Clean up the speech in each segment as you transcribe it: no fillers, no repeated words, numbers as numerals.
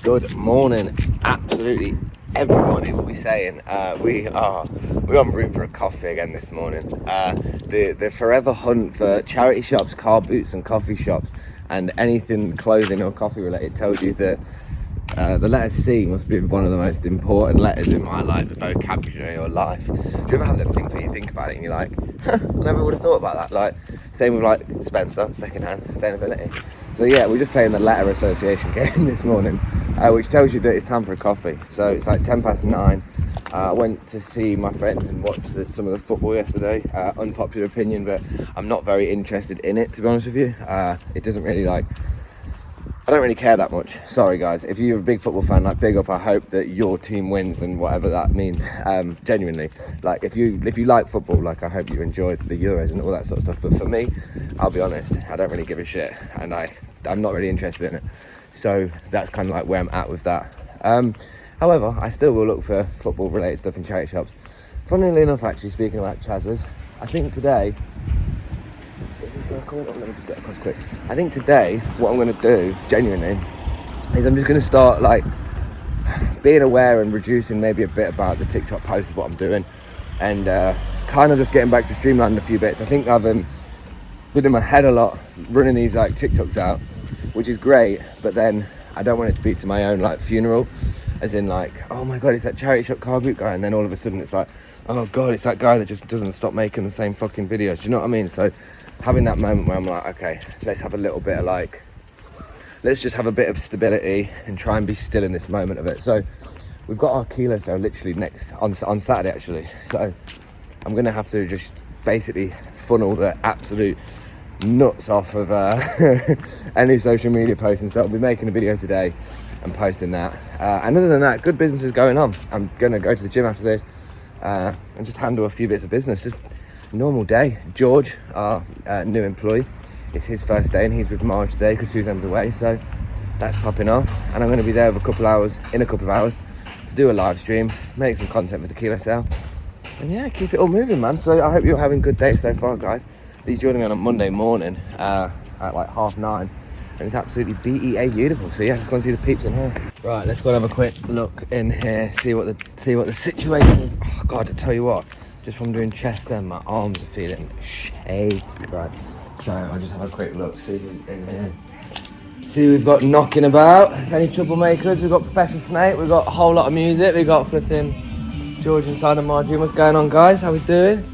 Good morning, absolutely everybody. What we saying? We're en route for a coffee again this morning. The forever hunt for charity shops, car boots, and coffee shops, and anything clothing or coffee related tells you that the letter C must be one of the most important letters in my life, the vocabulary or life. Do you ever have them things where you think about it and you're like, I never would have thought about that? Like, same with like Spencer, secondhand, sustainability. So yeah, we're just playing the letter association game this morning, which tells you that it's time for a coffee. So it's like 9:10. I went to see my friends and watched some of the football yesterday. Unpopular opinion, but I'm not very interested in it, to be honest with you. It doesn't really I don't really care that much. Sorry guys, if you're a big football fan, like, big up. I hope that your team wins and whatever that means. Genuinely, like, if you like football, like, I hope you enjoyed the Euros and all that sort of stuff. But for me, I'll be honest, I don't really give a shit, and I'm not really interested in it. So that's kind of like where I'm at with that. However, I still will look for football related stuff in charity shops. Funnily enough, actually, speaking about Chaz's, I think today, let me just get across quick. I think today, what I'm going to do, genuinely, is I'm just going to start, like, being aware and reducing maybe a bit about the TikTok posts of what I'm doing, and kind of just getting back to streamlining a few bits. I think I've been in my head a lot, running these, like, TikToks out, which is great, but then I don't want it to be to my own, like, funeral, as in, like, oh my god, it's that charity shop car boot guy, and then all of a sudden it's like, oh god, it's that guy that just doesn't stop making the same fucking videos. Do you know what I mean? So having that moment where I'm like, okay, let's have a little bit of, like, let's just have a bit of stability and try and be still in this moment of it. So we've got our kilo sale literally on Saturday, actually. So I'm gonna have to just basically funnel the absolute nuts off of any social media posting. So I'll be making a video today and posting that. And other than that, good business is going on. I'm gonna go to the gym after this and just handle a few bits of business. Just normal day. George, our new employee, it's his first day and he's with Marge today because Suzanne's away, so that's popping off, and I'm going to be there in a couple of hours to do a live stream, make some content for the kilo sale, and yeah, keep it all moving, man. So I hope you're having a good day so far, guys. He's joining me on a Monday morning at like 9:30, and it's absolutely BEA beautiful. So yeah, let's go and see the peeps in here. Right, let's go and have a quick look in here, see what the situation is. Oh god, I tell you what, just from doing chest then, my arms are feeling shaky, right? So I'll just have a quick look, see who's in here. See who we've got knocking about. Any troublemakers? We've got Professor Snake, we've got a whole lot of music, we've got flipping George inside of Marjorie. What's going on, guys? How we doing?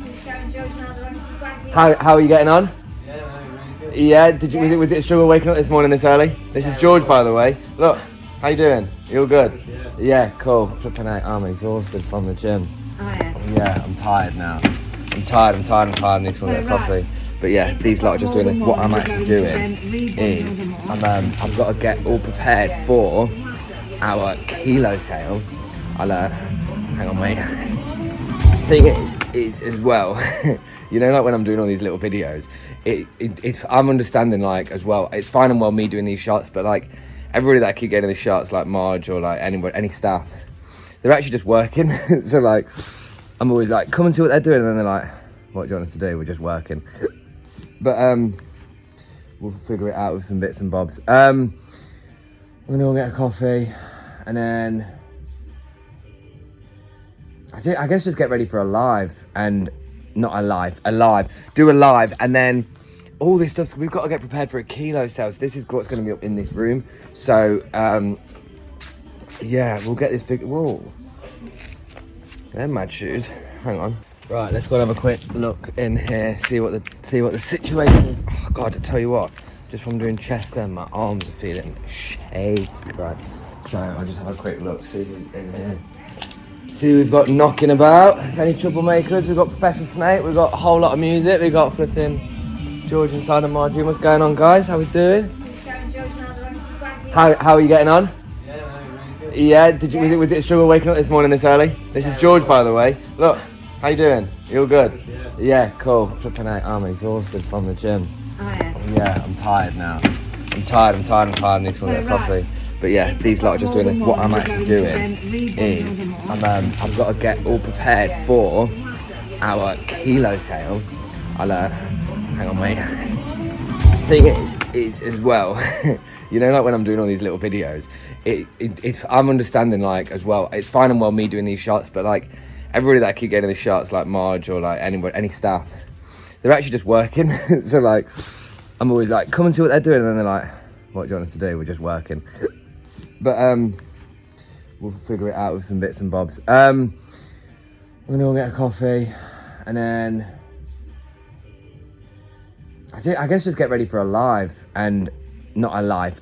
How are you getting on? Yeah, was it a struggle waking up this morning this early? This is George, by the way. Look, how you doing? You all good? Yeah, cool. Flipping out, I'm exhausted from the gym. Yeah, I'm tired now. I'm tired. I need to get coffee. But yeah, these lot are just doing this. What I'm actually doing is I've got to get all prepared for our kilo sale. Hang on, mate. Thing is as well, you know, like when I'm doing all these little videos, I'm understanding, like, as well, it's fine and well me doing these shots, but like everybody that I keep getting these shots, like Marge or like any staff, they're actually just working. So like, I'm always like, come and see what they're doing, and then they're like, what do you want us to do? We're just working. But we'll figure it out with some bits and bobs. I'm gonna go get a coffee, and then I guess just get ready for a live, and not a live, do a live, and then all this stuff. So we've got to get prepared for a kilo sale. So this is what's going to be up in this room. So yeah, we'll get this figured. Whoa, they're mad shoes. Hang on. Right, let's go and have a quick look in here, see what the situation is. Oh god, I tell you what, just from doing chest then, my arms are feeling shaky, right? So I'll just have a quick look, see who's in here. See who we've got knocking about. Any troublemakers? We've got Professor Snake, we've got a whole lot of music, we've got flipping George inside of Marjorie. What's going on, guys? How we doing? How are you getting on? Yeah, was it a struggle waking up this morning this early? This is George, by the way. Look, how you doing? You all good? Yeah, cool. Flipping out, I'm exhausted from the gym. Yeah, I'm tired now. I'm tired. I need to get coffee. But yeah, these lot are just doing this. What I'm actually doing is I've got to get all prepared for our kilo sale. Hang on, mate. thing is as well, you know, like when I'm doing all these little videos, it's I'm understanding, like, as well, it's fine and well me doing these shots, but like everybody that I keep getting the shots, like Marge or like anybody, any staff, they're actually just working. So like I'm always like, come and see what they're doing, and then they're like, what do you want us to do? We're just working. But we'll figure it out with some bits and bobs. I'm gonna go get a coffee, and then I guess just get ready for a live, and not a live,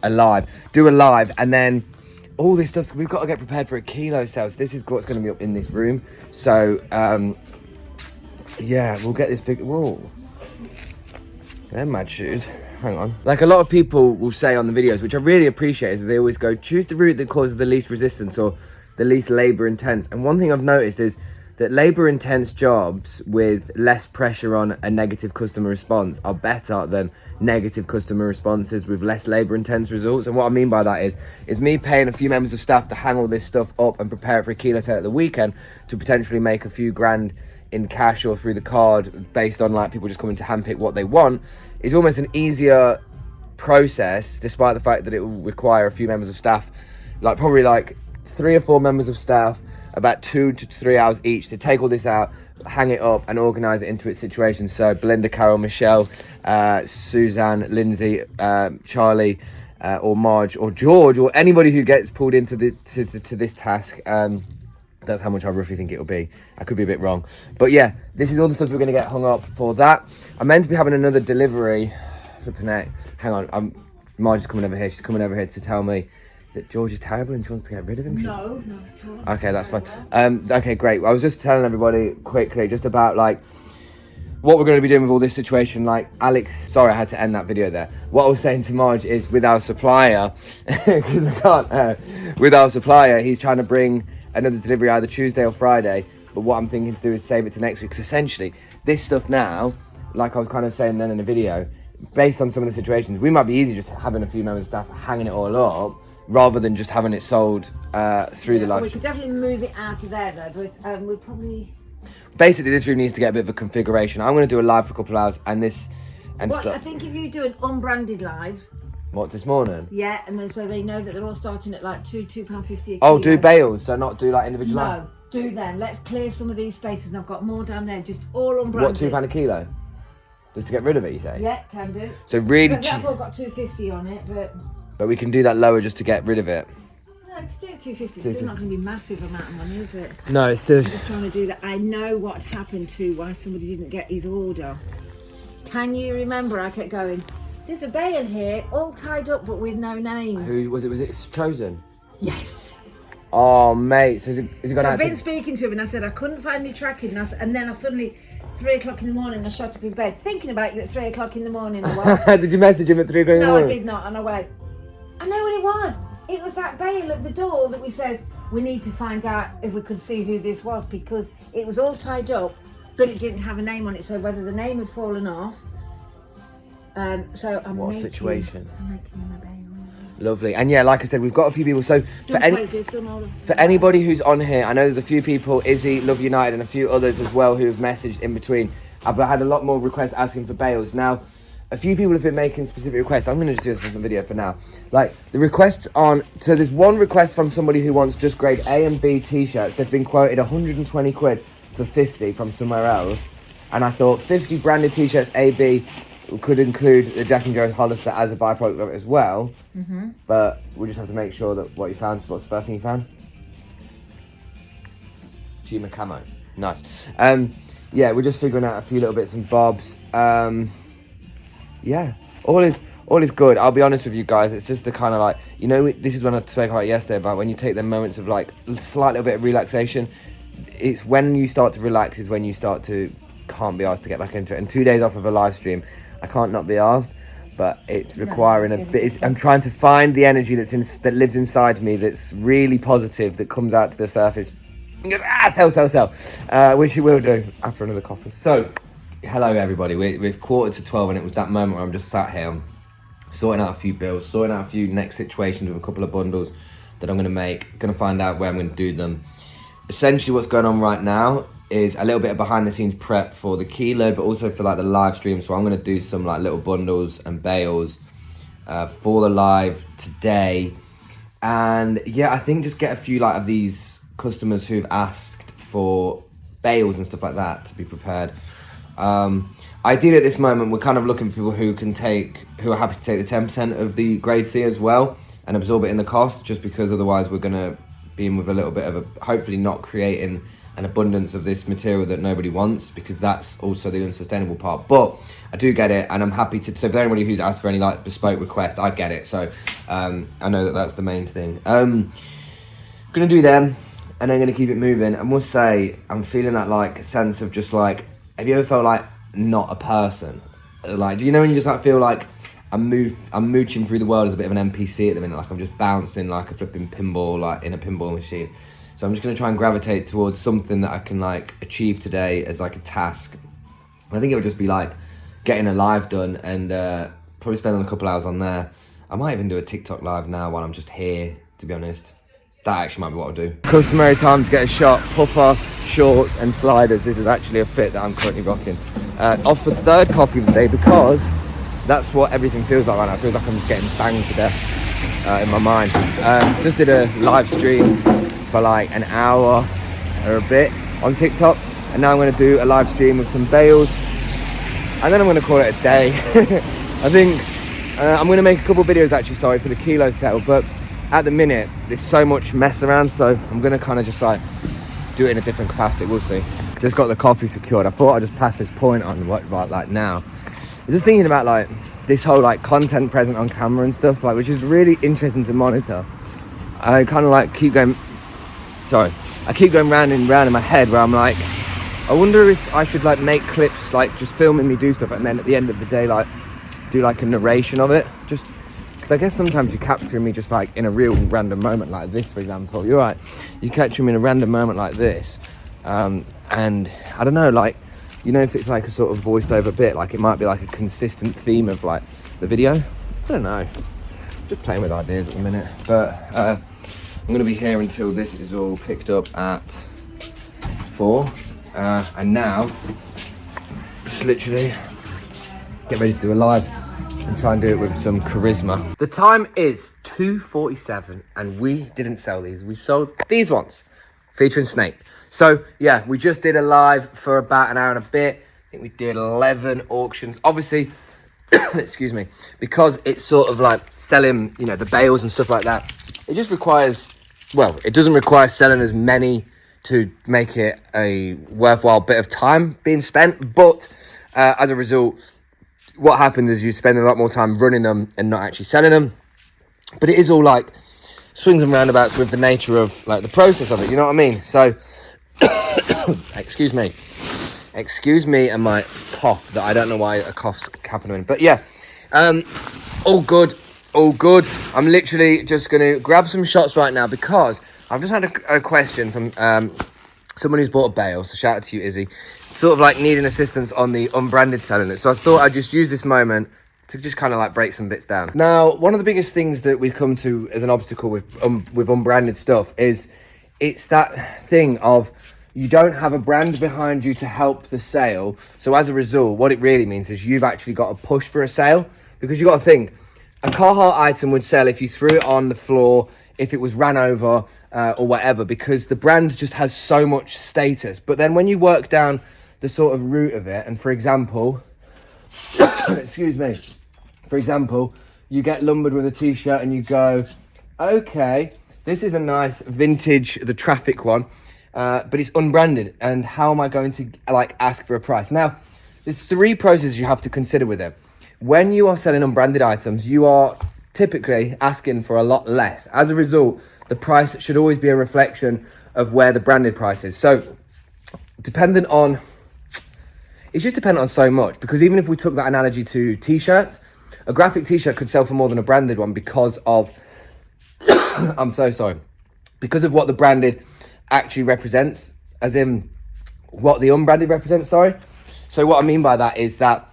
do a live, and then all this stuff, we've got to get prepared for a kilo sale. So this is what's going to be up in this room. So yeah, we'll get this big. Whoa, they're mad shoes. Hang on. Like a lot of people will say on the videos, which I really appreciate, is they always go, choose the route that causes the least resistance or the least labor intense. And one thing I've noticed is that labor intense jobs with less pressure on a negative customer response are better than negative customer responses with less labor intense results. And what I mean by that is me paying a few members of staff to hang all this stuff up and prepare it for a kilo sale at the weekend to potentially make a few grand in cash or through the card based on like people just coming to handpick what they want, is almost an easier process, despite the fact that it will require a few members of staff, like probably like 3 or 4 members of staff, about 2 to 3 hours each to take all this out, hang it up and organise it into its situation. So Belinda, Carol, Michelle, Suzanne, Lindsay, Charlie, or Marge or George, or anybody who gets pulled into to this task, that's how much I roughly think it'll be. I could be a bit wrong. But yeah, this is all the stuff we're going to get hung up for that. I'm meant to be having another delivery. Flipping out. Hang on, Marge is coming over here. She's coming over here to tell me that George is terrible and she wants to get rid of him. No, not at all. Okay, that's fine. Okay, great. I was just telling everybody quickly just about like what we're going to be doing with all this situation. Like Alex, sorry I had to end that video there. What I was saying to Marge is with our supplier, because I can't, with our supplier, he's trying to bring another delivery either Tuesday or Friday, but what I'm thinking to do is save it to next week, because essentially this stuff now, like I was kind of saying then in the video, based on some of the situations, we might be easy just having a few members of staff hanging it all up rather than just having it sold through the live. We could definitely move it out of there though, but we'll probably... Basically this room needs to get a bit of a configuration. I'm going to do a live for a couple of hours and stuff. I think if you do an unbranded live... What, this morning? Yeah, and then so they know that they're all starting at like £2.50 a kilo. Oh, do bales, so not do like individual live? No, do them. Let's clear some of these spaces, and I've got more down there, just all unbranded. What, £2 a kilo? Just to get rid of it, you say? Yeah, can do. So really... That's all got £2.50 on it, but... But we can do that lower just to get rid of it. No, we can do it £2.50. It's still not going to be a massive amount of money, is it? No, it's still... I'm just trying to do that. I know what happened to why somebody didn't get his order. Can you remember? I kept going... There's a bale here, all tied up but with no name. Who was it? Was it Chosen? Yes. Oh, mate. So is it gone out? I've been speaking to him and I said I couldn't find any tracking, and then I suddenly, 3 o'clock in the morning, I shot up in bed, thinking about you at 3 o'clock in the morning. Did you message him at 3 o'clock in the morning? No, I did not, and I went, I know what it was. It was that bale at the door that we said, we need to find out if we could see who this was, because it was all tied up, but it didn't have a name on it, so whether the name had fallen off. So I'm what a making, situation. I'm making him a bale. Lovely. And yeah, like I said, we've got a few people. So for anybody who's on here, I know there's a few people, Izzy, Love United, and a few others as well who have messaged in between. I've had a lot more requests asking for bales. Now, a few people have been making specific requests. I'm going to just do this for the video for now. Like the requests on, so there's one request from somebody who wants just grade A and B t-shirts. They've been quoted 120 quid for 50 from somewhere else. And I thought 50 branded t-shirts AB could include the Jack and Jones Hollister as a byproduct of it as well. Mm-hmm. But we just have to make sure that what you found, what's the first thing you found? Tuma camo. Nice. Yeah, we're just figuring out a few little bits and bobs. Yeah, all is good. I'll be honest with you guys, it's just a kind of like, you know, this is when I spoke about yesterday, about when you take the moments of like slight little bit of relaxation. It's when you start to relax is when you start to can't be asked to get back into it. And 2 days off of a live stream, I can't not be asked, but it's requiring a bit. I'm trying to find the energy that lives inside me, that's really positive, that comes out to the surface. Sell, which you will do after another coffee. So, hello everybody. We're 11:45, and it was that moment where I'm just sat here, I'm sorting out a few bills, sorting out a few next situations with a couple of bundles that I'm going to make. Going to find out where I'm going to do them. Essentially, what's going on right now is a little bit of behind the scenes prep for the kilo, but also for like the live stream. So I'm going to do some like little bundles and bales for the live today. And yeah, I think just get a few like of these customers who've asked for bales and stuff like that to be prepared. Ideally at this moment, we're kind of looking for people who are happy to take the 10% of the grade C as well and absorb it in the cost, just because otherwise we're going to be in with a little bit of a, hopefully not creating an abundance of this material that nobody wants, because that's also the unsustainable part. But I do get it, and I'm happy to, so for anybody who's asked for any like bespoke requests, I get it. So I know that that's the main thing. Gonna do them, and then gonna keep it moving. I must say, I'm feeling that like sense of just like, have you ever felt like not a person? Like, do you know when you just like feel like I'm mooching through the world as a bit of an NPC at the minute, like I'm just bouncing like a flipping pinball, like in a pinball machine. So I'm just gonna try and gravitate towards something that I can like achieve today as like a task. And I think it would just be like getting a live done and probably spending a couple hours on there. I might even do a TikTok live now while I'm just here, to be honest. That actually might be what I'll do. Customary time to get a shot, puffer, shorts and sliders. This is actually a fit that I'm currently rocking. Off the third coffee of the day, because that's what everything feels like right now. It feels like I'm just getting banged to death in my mind. Just did a live stream for like an hour or a bit on TikTok, and now I'm going to do a live stream with some bales, and then I'm going to call it a day. I think I'm going to make a couple videos actually, sorry, for the kilo sale, but at the minute there's so much mess around, so I'm going to kind of just like do it in a different capacity. We'll see. Just got the coffee secured. I thought I'd just pass this point on right like now. I was just thinking about like this whole like content present on camera and stuff, like, which is really interesting to monitor. I kind of like I keep going round and round in my head where I'm like, I wonder if I should like make clips like just filming me do stuff, and then at the end of the day like do like a narration of it, just because I guess sometimes you're capturing me just like in a real random moment like this, for example. You're right, you capture me in a random moment like this, and I don't know, like, you know, if it's like a sort of voiced over bit, like it might be like a consistent theme of like the video. I don't know, just playing with ideas at the minute. But I'm gonna be here until this is all picked up at 4, and now just literally get ready to do a live and try and do it with some charisma. The time is 2:47 and we didn't sell these. We sold these ones featuring Snake. So yeah, we just did a live for about an hour and a bit. I think we did 11 auctions. Obviously, excuse me, because it's sort of like selling, you know, the bales and stuff like that. It just requires, well, it doesn't require selling as many to make it a worthwhile bit of time being spent. But as a result, what happens is you spend a lot more time running them and not actually selling them. But it is all like swings and roundabouts with the nature of like the process of it, you know what I mean? So excuse me and my cough, that I don't know why a cough's happening, but yeah, all good. I'm literally just gonna grab some shots right now because I've just had a question from someone who's bought a bale, so shout out to you, Izzy, sort of like needing assistance on the unbranded selling it. So I thought I'd just use this moment to just kind of like break some bits down. Now, one of the biggest things that we've come to as an obstacle with unbranded stuff is it's that thing of you don't have a brand behind you to help the sale. So as a result, what it really means is you've actually got to push for a sale, because you got to think, a Carhartt item would sell if you threw it on the floor, if it was ran over or whatever, because the brand just has so much status. But then when you work down the sort of root of it, and for example, excuse me, for example, you get lumbered with a t-shirt and you go, okay, this is a nice vintage, the Traffic one, but it's unbranded, and how am I going to like ask for a price? Now, there's 3 processes you have to consider with it. When you are selling unbranded items, you are typically asking for a lot less. As a result, the price should always be a reflection of where the branded price is. So it's just dependent on so much, because even if we took that analogy to t-shirts, a graphic t-shirt could sell for more than a branded one because of I'm so sorry, because of what the branded actually represents, as in what the unbranded represents, sorry. So what I mean by that is that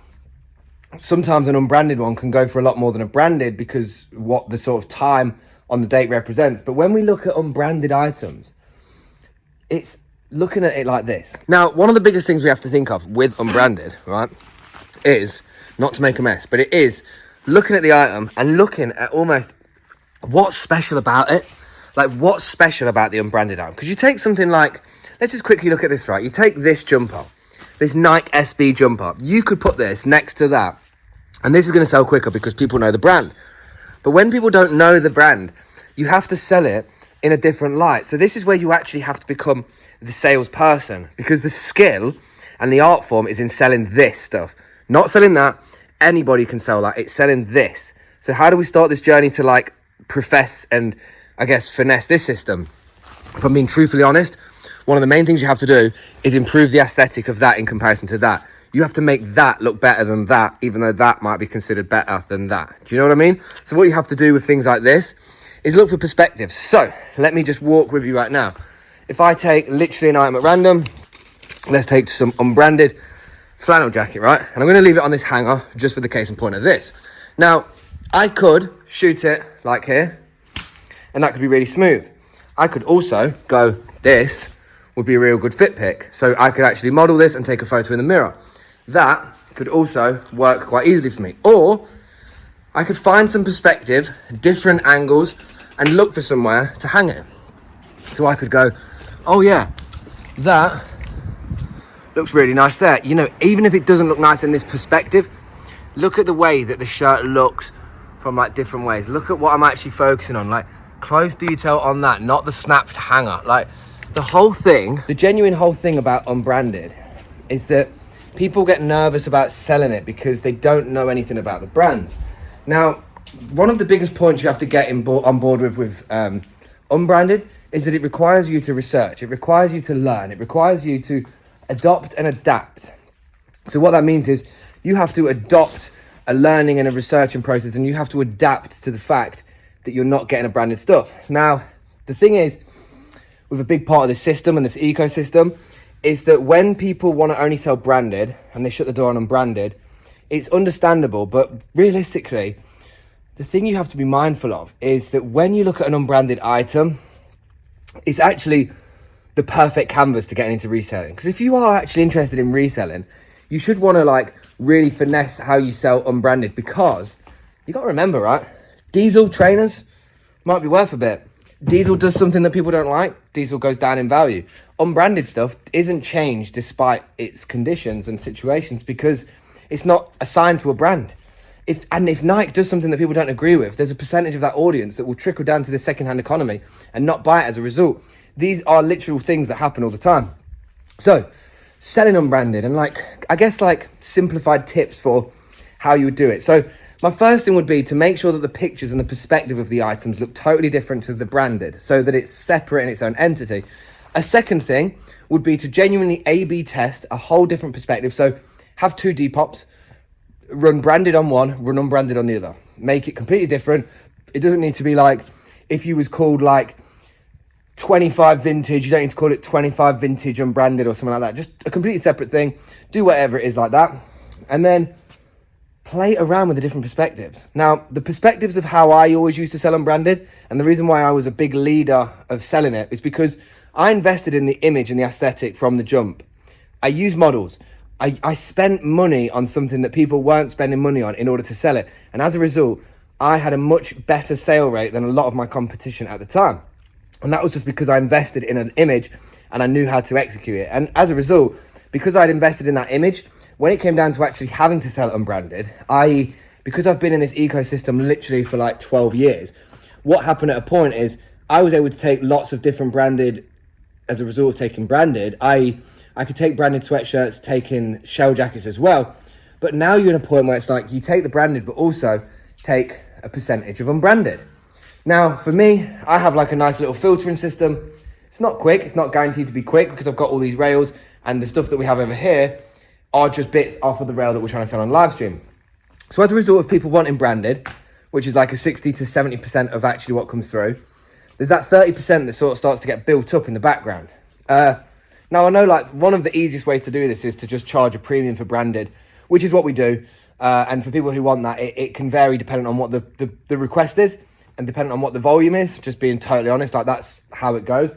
sometimes an unbranded one can go for a lot more than a branded, because what the sort of time on the date represents. But when we look at unbranded items, it's looking at it like this. Now, one of the biggest things we have to think of with Unbranded, right, is not to make a mess, but it is looking at the item and looking at almost what's special about it. Like, what's special about the Unbranded item? Because you take something like, let's just quickly look at this, right? You take this jumper, this Nike SB jumper. You could put this next to that, and this is going to sell quicker because people know the brand. But when people don't know the brand, you have to sell it in a different light. So this is where you actually have to become the salesperson, because the skill and the art form is in selling this stuff, not selling that. Anybody can sell that. It's selling this. So how do we start this journey to like profess and I guess finesse this system? If I'm being truthfully honest, one of the main things you have to do is improve the aesthetic of that in comparison to that. You have to make that look better than that, even though that might be considered better than that. Do you know what I mean? So what you have to do with things like this is look for perspectives. So let me just walk with you right now. If I take literally an item at random, let's take some Unbranded flannel jacket, right? And I'm going to leave it on this hanger just for the case in point of this. Now, I could shoot it like here, and that could be really smooth. I could also go, this would be a real good fit pick. So I could actually model this and take a photo in the mirror. That could also work quite easily for me. Or I could find some perspective, different angles, and look for somewhere to hang it. So I could go, oh yeah, that looks really nice there. You know, even if it doesn't look nice in this perspective, look at the way that the shirt looks from like different ways. Look at what I'm actually focusing on, like close detail on that, not the snapped hanger. Like the whole thing, the genuine whole thing about Unbranded is that people get nervous about selling it because they don't know anything about the brand. Now, one of the biggest points you have to get on board with Unbranded is that it requires you to research, it requires you to learn, it requires you to adopt and adapt. So what that means is you have to adopt a learning and a researching process, and you have to adapt to the fact that you're not getting a branded stuff. Now, the thing is, with a big part of this system and this ecosystem, is that when people want to only sell branded and they shut the door on Unbranded, it's understandable, but realistically, the thing you have to be mindful of is that when you look at an unbranded item, it's actually the perfect canvas to get into reselling. Because if you are actually interested in reselling, you should want to like really finesse how you sell unbranded, because you got to remember, right? Diesel trainers might be worth a bit. Diesel does something that people don't like. Diesel goes down in value. Unbranded stuff isn't changed despite its conditions and situations because it's not assigned to a brand. If Nike does something that people don't agree with, there's a percentage of that audience that will trickle down to the secondhand economy and not buy it as a result. These are literal things that happen all the time. So, selling unbranded and I guess simplified tips for how you would do it. So, my first thing would be to make sure that the pictures and the perspective of the items look totally different to the branded so that it's separate in its own entity. A second thing would be to genuinely A/B test a whole different perspective. So, have 2 Depop's, run branded on one, run unbranded on the other. Make it completely different. It doesn't need to be if you was called 25 vintage, you don't need to call it 25 vintage unbranded or something like that. Just a completely separate thing. Do whatever it is like that. And then play around with the different perspectives. Now, the perspectives of how I always used to sell unbranded, and the reason why I was a big leader of selling it is because I invested in the image and the aesthetic from the jump. I use models. I spent money on something that people weren't spending money on in order to sell it. And as a result, I had a much better sale rate than a lot of my competition at the time. And that was just because I invested in an image and I knew how to execute it. And as a result, because I'd invested in that image, when it came down to actually having to sell unbranded, because I've been in this ecosystem literally for 12 years, what happened at a point is I was able to take lots of different branded as a result of taking branded. I could take branded sweatshirts, taking shell jackets as well. But now you're in a point where it's you take the branded, but also take a percentage of unbranded. Now, for me, I have a nice little filtering system. It's not quick. It's not guaranteed to be quick because I've got all these rails, and the stuff that we have over here are just bits off of the rail that we're trying to sell on live stream. So as a result of people wanting branded, which is a 60 to 70% of actually what comes through, there's that 30% that sort of starts to get built up in the background. Now, I know one of the easiest ways to do this is to just charge a premium for branded, which is what we do. And for people who want that, it can vary depending on what the request is and depending on what the volume is, just being totally honest, that's how it goes.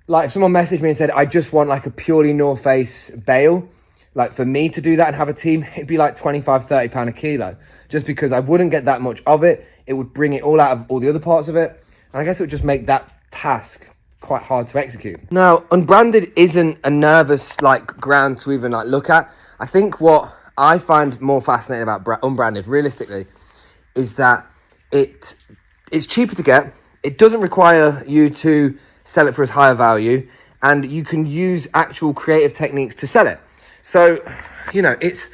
Like if someone messaged me and said, I just want like a purely North Face bale, like for me to do that and have a team, it'd be like 25, 30 pound a kilo, just because I wouldn't get that much of it. It would bring it all out of all the other parts of it. And I guess it would just make that task quite hard to execute. Now, unbranded isn't a nervous like ground to even like look at. I think what I find more fascinating about unbranded realistically is that it's cheaper to get. It doesn't require you to sell it for as higher value, and you can use actual creative techniques to sell it. So, you know, it's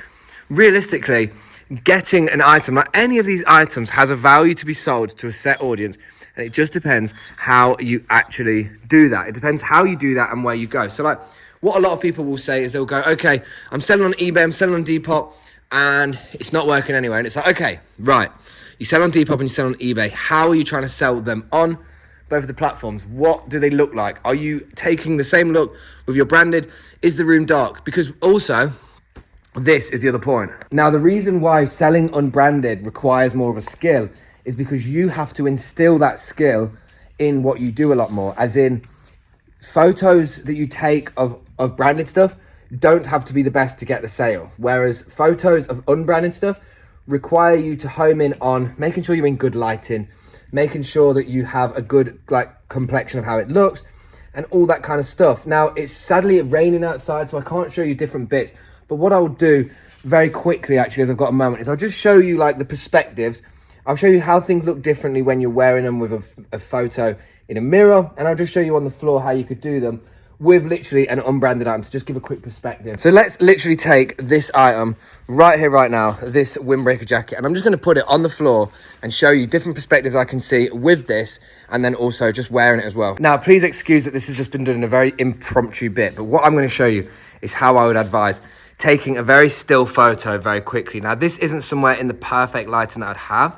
realistically getting an item, like any of these items has a value to be sold to a set audience, and it just depends how you actually do that. It depends how you do that and where you go. So like what a lot of people will say is they'll go, okay, I'm selling on eBay, I'm selling on Depop, and it's not working anywhere. And it's like, okay, right. You sell on Depop and you sell on eBay. How are you trying to sell them on both of the platforms? What do they look like? Are you taking the same look with your branded? Is the room dark? Because also, this is the other point. Now, the reason why selling unbranded requires more of a skill is because you have to instill that skill in what you do a lot more. As in, photos that you take of branded stuff don't have to be the best to get the sale. Whereas photos of unbranded stuff require you to home in on making sure you're in good lighting, making sure that you have a good like complexion of how it looks and all that kind of stuff. Now, it's sadly raining outside, so I can't show you different bits. But what I'll do very quickly, actually, as I've got a moment, is I'll just show you like the perspectives. I'll show you how things look differently when you're wearing them with a photo in a mirror. And I'll just show you on the floor how you could do them with literally an unbranded item to just give a quick perspective. So let's literally take this item right here, right now, this windbreaker jacket, and I'm just going to put it on the floor and show you different perspectives I can see with this, and then also just wearing it as well. Now, please excuse that this has just been done in a very impromptu bit, but what I'm going to show you is how I would advise taking a very still photo very quickly. Now, this isn't somewhere in the perfect lighting that I'd have.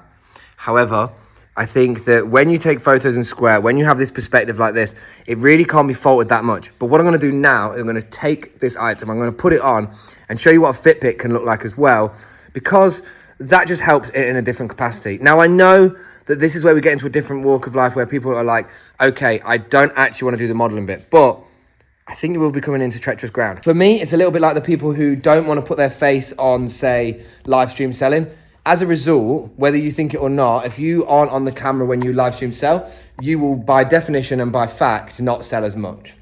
However, I think that when you take photos in square, when you have this perspective like this, it really can't be faulted that much. But what I'm going to do now is I'm going to take this item, I'm going to put it on and show you what a Fitbit can look like as well, because that just helps it in a different capacity. Now, I know that this is where we get into a different walk of life where people are like, okay, I don't actually want to do the modeling bit, but I think you will be coming into treacherous ground. For me, it's a little bit like the people who don't want to put their face on, say, live stream selling. As a result, whether you think it or not, if you aren't on the camera when you live stream sell, you will by definition and by fact not sell as much,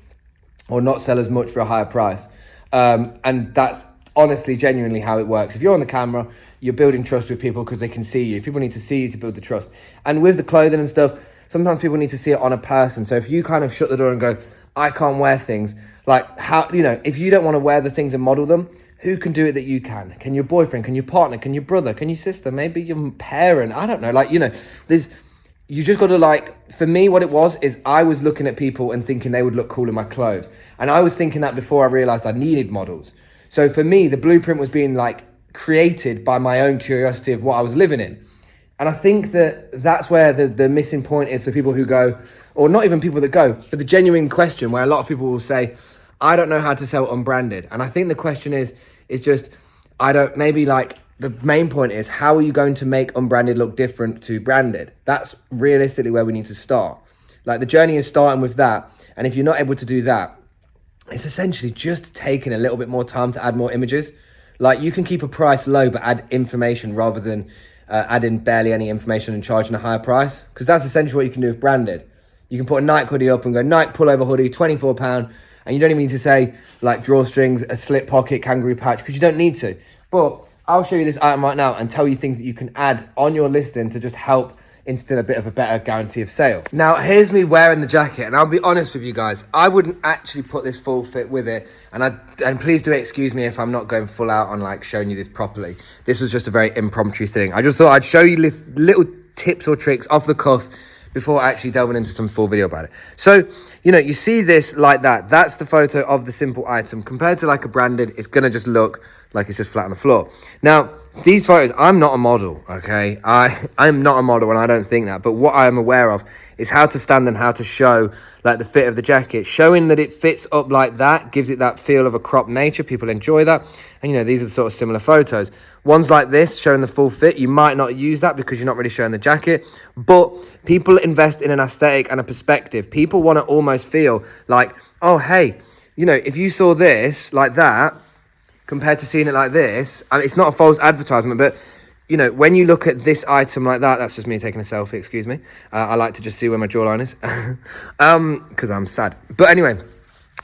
or not sell as much for a higher price. And that's honestly, genuinely how it works. If you're on the camera, you're building trust with people because they can see you. People need to see you to build the trust. And with the clothing and stuff, sometimes people need to see it on a person. So if you kind of shut the door and go, I can't wear things, like how, you know, if you don't want to wear the things and model them, who can do it that you can? Can your boyfriend, can your partner, can your brother, can your sister, maybe your parent? I don't know, like, you know, you just got to like, for me, what it was is I was looking at people and thinking they would look cool in my clothes. And I was thinking that before I realized I needed models. So for me, the blueprint was being like created by my own curiosity of what I was living in. And I think that that's where the missing point is for people who go, or not even people that go, but the genuine question where a lot of people will say, I don't know how to sell unbranded. And I think the question is just, maybe like the main point is, how are you going to make unbranded look different to branded? That's realistically where we need to start. Like the journey is starting with that. And if you're not able to do that, it's essentially just taking a little bit more time to add more images. Like you can keep a price low, but add information rather than adding barely any information and charging a higher price. Because that's essentially what you can do with branded. You can put a Nike hoodie up and go, Nike pullover hoodie, £24. And you don't even need to say like drawstrings, a slip pocket, kangaroo patch, because you don't need to. But I'll show you this item right now and tell you things that you can add on your listing to just help instill a bit of a better guarantee of sale. Now, here's me wearing the jacket, and I'll be honest with you guys, I wouldn't actually put this full fit with it, and please do excuse me if I'm not going full out on like showing you this properly. This was just a very impromptu thing. I just thought I'd show you little tips or tricks off the cuff before actually delving into some full video about it. So, you know, you see this like that. That's the photo of the simple item. Compared to like a branded, it's gonna just look like it's just flat on the floor. Now, these photos, I'm not a model, okay? I'm not a model and I don't think that. But what I am aware of is how to stand and how to show like the fit of the jacket. Showing that it fits up like that gives it that feel of a cropped nature. People enjoy that. And, you know, these are sort of similar photos. Ones like this, showing the full fit, you might not use that because you're not really showing the jacket. But people invest in an aesthetic and a perspective. People want to almost feel like, oh, hey, you know, if you saw this like that, compared to seeing it like this, I mean, it's not a false advertisement, but, you know, when you look at this item like that, that's just me taking a selfie, excuse me. I like to just see where my jawline is, because I'm sad. But anyway,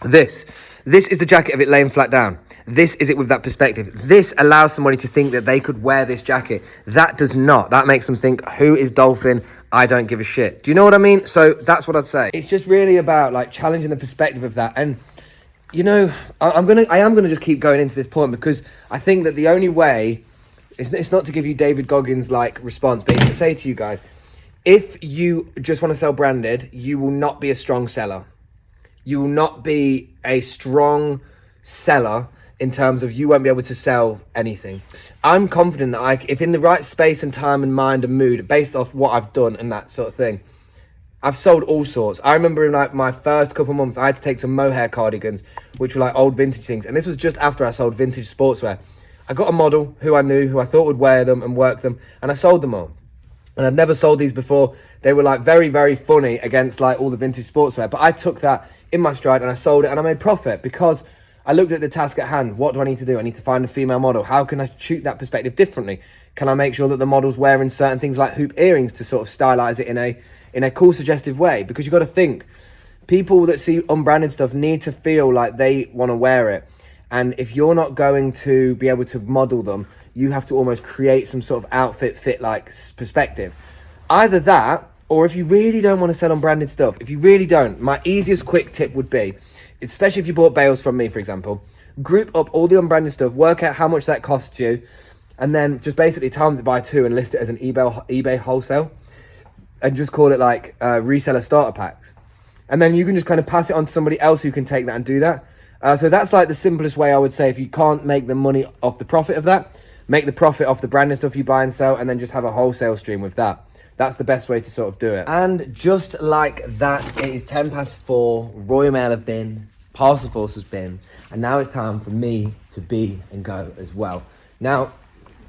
this is the jacket of it laying flat down. This is it with that perspective. This allows somebody to think that they could wear this jacket. That does not. That makes them think, who is Dolphin? I don't give a shit. Do you know what I mean? So that's what I'd say. It's just really about like challenging the perspective of that. And you know, I am gonna just keep going into this point because I think that the only way, it's not to give you David Goggins like response, but it's to say to you guys, if you just want to sell branded, you will not be a strong seller. You will not be a strong seller in terms of you won't be able to sell anything. I'm confident that if in the right space and time and mind and mood, based off what I've done and that sort of thing, I've sold all sorts. I remember in like my first couple of months, I had to take some mohair cardigans, which were like old vintage things. And this was just after I sold vintage sportswear. I got a model who I knew, who I thought would wear them and work them, and I sold them all. And I'd never sold these before. They were like very, very funny against like all the vintage sportswear. But I took that in my stride and I sold it and I made profit because I looked at the task at hand. What do I need to do? I need to find a female model. How can I shoot that perspective differently? Can I make sure that the model's wearing certain things like hoop earrings to sort of stylize it in a cool, suggestive way? Because you've got to think, people that see unbranded stuff need to feel like they want to wear it. And if you're not going to be able to model them, you have to almost create some sort of outfit fit like perspective. Either that, or if you really don't want to sell unbranded stuff, if you really don't, my easiest quick tip would be, especially if you bought bales from me, for example, group up all the unbranded stuff, work out how much that costs you, and then just basically times it by 2 and list it as an eBay wholesale. And just call it like reseller starter packs. And then you can just kind of pass it on to somebody else who can take that and do that. So that's like the simplest way I would say. If you can't make the money off the profit of that, make the profit off the branded stuff you buy and sell, and then just have a wholesale stream with that. That's the best way to sort of do it. And just like that, it is 4:10. Royal Mail have been, Parcel Force has been, and now it's time for me to be and go as well. Now,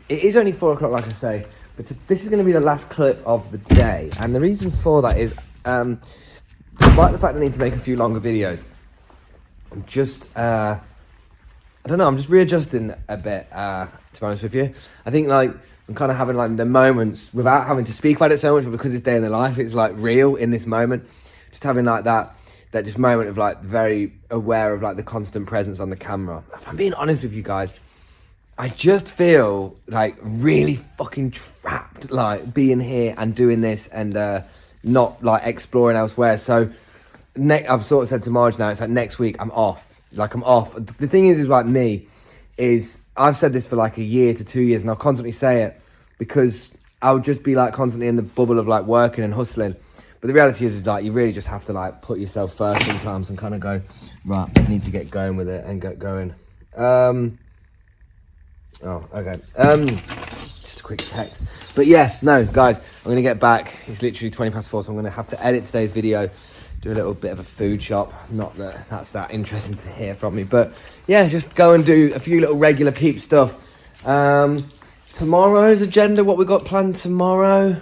it is only 4 o'clock, like I say, but this is going to be the last clip of the day. And the reason for that is, despite the fact I need to make a few longer videos, I'm just, I don't know, I'm just readjusting a bit, to be honest with you. I think like, I'm kind of having like the moments without having to speak about it so much, but because it's day in the life, it's like real in this moment. Just having like that just moment of like very aware of like the constant presence on the camera. If I'm being honest with you guys, I just feel like really fucking trapped, like being here and doing this and not like exploring elsewhere. So I've sort of said to Marge now, it's like next week I'm off. Like I'm off. The thing is like me, is I've said this for like a year to 2 years and I'll constantly say it because I'll just be like constantly in the bubble of like working and hustling. But the reality is like you really just have to like put yourself first sometimes and kind of go, right, I need to get going with it and get going. Oh, okay. Just a quick text. But yeah, no, guys, I'm going to get back. It's literally 4:20, so I'm going to have to edit today's video, do a little bit of a food shop. Not that that's that interesting to hear from me, but yeah, just go and do a few little regular peep stuff. Tomorrow's agenda, what we got planned tomorrow?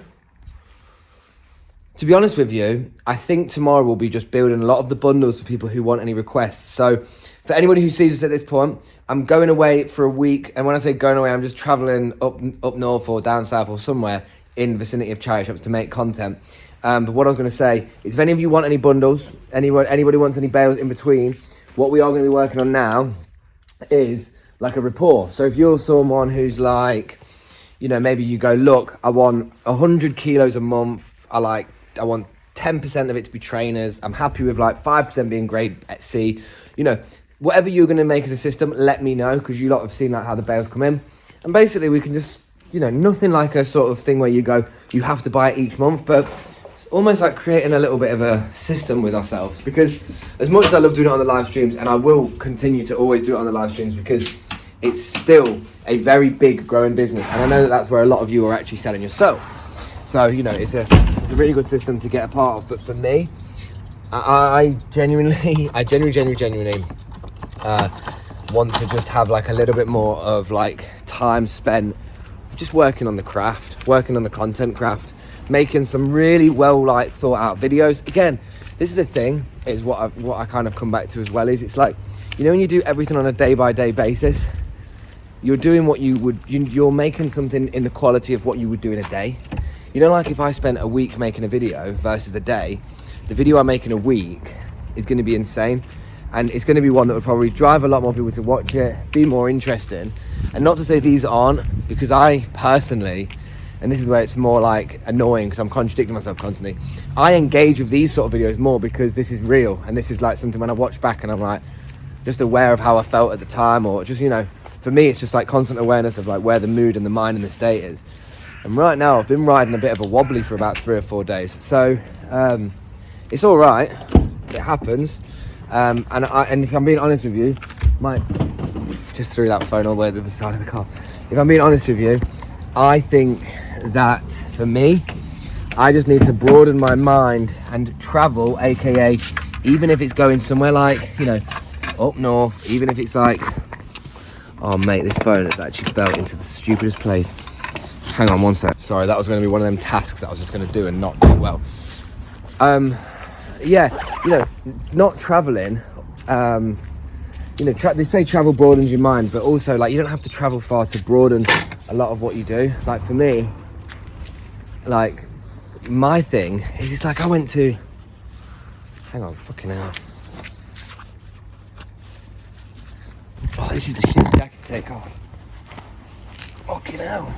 To be honest with you, I think tomorrow we'll be just building a lot of the bundles for people who want any requests. So for anybody who sees us at this point, I'm going away for a week. And when I say going away, I'm just traveling up north or down south or somewhere in the vicinity of charity shops to make content. But what I was going to say is if any of you want any bundles, anybody wants any bales in between, what we are going to be working on now is like a rapport. So if you're someone who's like, you know, maybe you go, look, I want 100 kilos a month. I want 10% of it to be trainers. I'm happy with like 5% being grade at C. You know, whatever you're going to make as a system, let me know, because you lot have seen like how the bales come in. And basically we can just, you know, nothing like a sort of thing where you go, you have to buy it each month, but it's almost like creating a little bit of a system with ourselves. Because as much as I love doing it on the live streams, and I will continue to always do it on the live streams, because it's still a very big growing business. And I know that that's where a lot of you are actually selling yourself. So, you know, it's a really good system to get a part of. But for me, I genuinely want to just have like a little bit more of like time spent just working on the craft, working on the content craft, making some really well like thought out videos. Again, this is the thing, is what I kind of come back to as well, is it's like, you know, when you do everything on a day by day basis, you're doing what you're making something in the quality of what you would do in a day. You know, like if I spent a week making a video versus a day, the video I make in a week is going to be insane, and it's going to be one that would probably drive a lot more people to watch it, be more interesting. And not to say these aren't, because I personally, and this is where it's more like annoying because I'm contradicting myself constantly, I engage with these sort of videos more because this is real, and this is like something when I watch back and I'm like just aware of how I felt at the time, or just, you know, for me it's just like constant awareness of like where the mood and the mind and the state is. And right now I've been riding a bit of a wobbly for about 3 or 4 days, so it's all right, it happens. And if I'm being honest with you, just threw that phone all the way to the other side of the car. If I'm being honest with you, I think that for me, I just need to broaden my mind and travel, aka even if it's going somewhere like, you know, up north, even if it's like, oh mate, this phone has actually fell into the stupidest place. Hang on one sec. Sorry, that was going to be one of them tasks that I was just going to do and not do well. Yeah, you know, not traveling, you know, they say travel broadens your mind, but also like you don't have to travel far to broaden a lot of what you do. Like for me, like my thing is, it's like I went to, hang on, fucking hell. Oh, this is the shit jacket to take off. Fucking hell.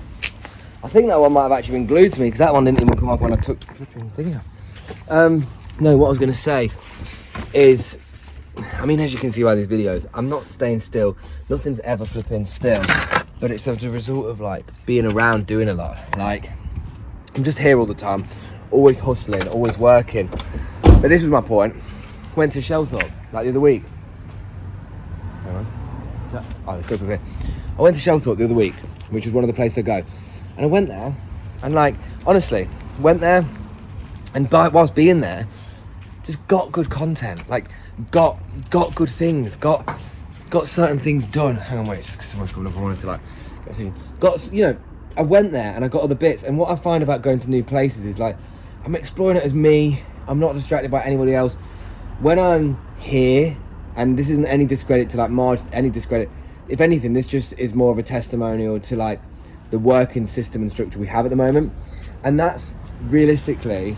I think that one might have actually been glued to me, because that one didn't even come off when I took the flipping thing off. No, what I was going to say is, I mean, as you can see by these videos, I'm not staying still. Nothing's ever flipping still. But it's as a result of like being around, doing a lot. Like, I'm just here all the time, always hustling, always working. But this was my point. Went to Shelthorpe like the other week. Hang on. Oh, they're still here. I went to Shelthorpe the other week, which was one of the places to go. And I went there, and like, honestly, went there, and whilst being there, just got good content, like got good things, got certain things done. Hang on, wait, just because someone's coming up, I wanted to like go see. You know, I went there and I got other bits, and what I find about going to new places is like, I'm exploring it as me, I'm not distracted by anybody else. When I'm here, and this isn't any discredit to like Marge, any discredit, if anything, this just is more of a testimonial to like the working system and structure we have at the moment. And that's realistically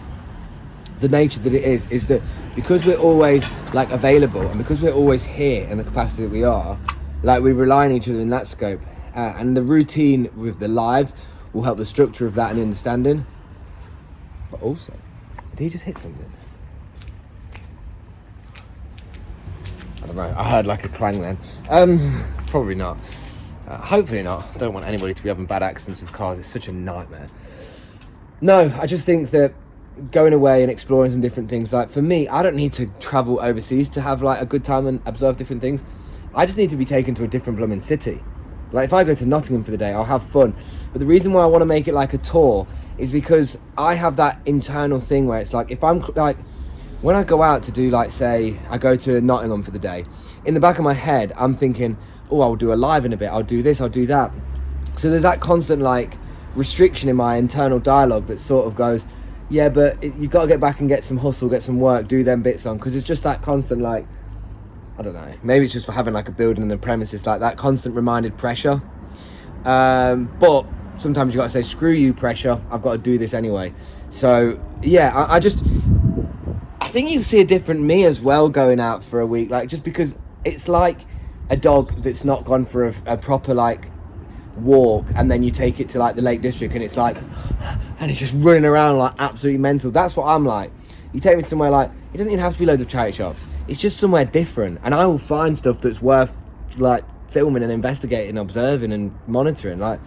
the nature that it is that because we're always like available, and because we're always here in the capacity that we are, like we rely on each other in that scope, and the routine with the lives will help the structure of that and understanding. But also, did he just hit something? I don't know, I heard like a clang then. Probably not. Hopefully not. I don't want anybody to be having bad accidents with cars. It's such a nightmare. No, I just think that going away and exploring some different things, like for me, I don't need to travel overseas to have like a good time and observe different things. I just need to be taken to a different blooming city. Like if I go to Nottingham for the day, I'll have fun. But the reason why I want to make it like a tour is because I have that internal thing where it's like, if I'm like, when I go out to do like, say, I go to Nottingham for the day, in the back of my head, I'm thinking, oh, I'll do a live in a bit, I'll do this, I'll do that. So there's that constant like restriction in my internal dialogue that sort of goes, yeah, but you got to get back and get some hustle, get some work, do them bits on, because it's just that constant like, I don't know, maybe it's just for having like a building and a premises, like that constant reminded pressure. But sometimes you got to say, screw you pressure, I've got to do this anyway. So yeah, I think you see a different me as well going out for a week, like just because it's like a dog that's not gone for a proper like walk, and then you take it to like the Lake District and it's like, and it's just running around like absolutely mental. That's what I'm like. You take me somewhere like, it doesn't even have to be loads of charity shops, it's just somewhere different, and I will find stuff that's worth like filming and investigating, observing and monitoring. Like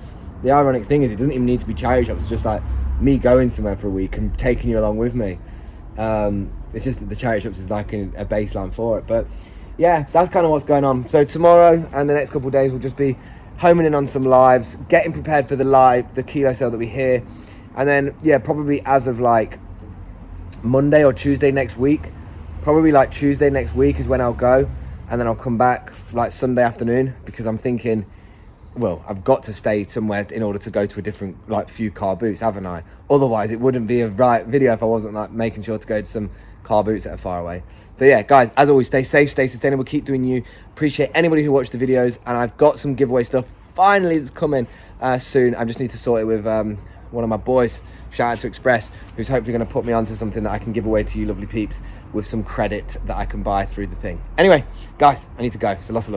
the ironic thing is, it doesn't even need to be charity shops, it's just like me going somewhere for a week and taking you along with me. It's just that the charity shops is like a baseline for it. But yeah, that's kind of what's going on. So tomorrow and the next couple of days will just be homing in on some lives, getting prepared for the kilo sale that we hear. And then, yeah, probably as of like Monday or Tuesday next week, probably like Tuesday next week is when I'll go. And then I'll come back like Sunday afternoon, because I'm thinking, well, I've got to stay somewhere in order to go to a different, like, few car boots, haven't I? Otherwise, it wouldn't be a right video if I wasn't, like, making sure to go to some car boots that are far away. So, yeah, guys, as always, stay safe, stay sustainable, keep doing you. Appreciate anybody who watched the videos, and I've got some giveaway stuff finally that's coming soon. I just need to sort it with one of my boys. Shout out to Express, who's hopefully going to put me onto something that I can give away to you lovely peeps with some credit that I can buy through the thing. Anyway, guys, I need to go. So lots of love.